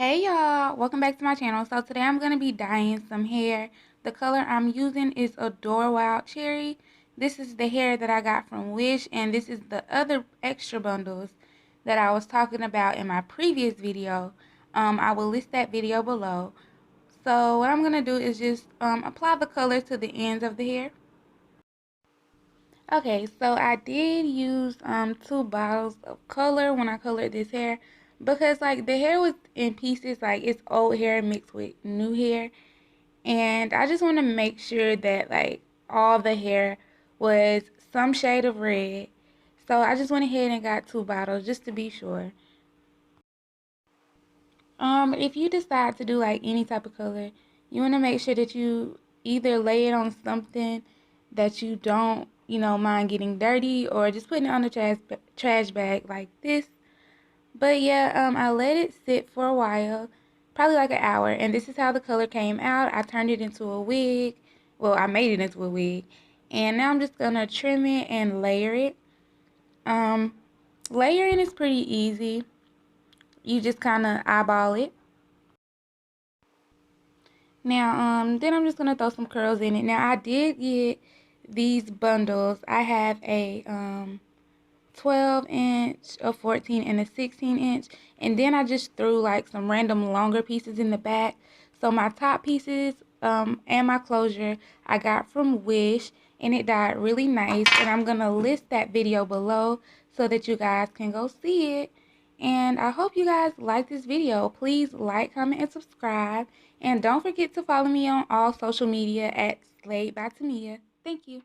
Hey y'all, welcome back to my channel. So today I'm going to be dyeing some hair. The color I'm using is Adore Wild Cherry. This is the hair that I got from Wish, and this is the other extra bundles that I was talking about in my previous video. I will list that video below. So what I'm going to do is just apply the color to the ends of the hair. Okay, so I did use 2 bottles of color when I colored this hair because like the hair was in pieces, like it's old hair mixed with new hair, and I just want to make sure that like all the hair was some shade of red. So I just went ahead and got 2 bottles just to be sure. If you decide to do like any type of color, you want to make sure that you either lay it on something that you don't, mind getting dirty, or just putting it on the trash bag like this. But yeah, I let it sit for a while, probably like an hour, and this is how the color came out. I turned it into a wig. Well, I made it into a wig, and now I'm just gonna trim it and layer it. Um, Layering is pretty easy. You just kind of eyeball it. Now, then I'm just going to throw some curls in it. Now, I did get these bundles. I have a 12 inch, a 14, and a 16 inch. And then I just threw like some random longer pieces in the back. So my top pieces and my closure I got from Wish, and it dyed really nice. And I'm going to list that video below so that you guys can go see it. And I hope you guys like this video. Please like, comment, and subscribe. And don't forget to follow me on all social media at Slayed by Tamia. Thank you.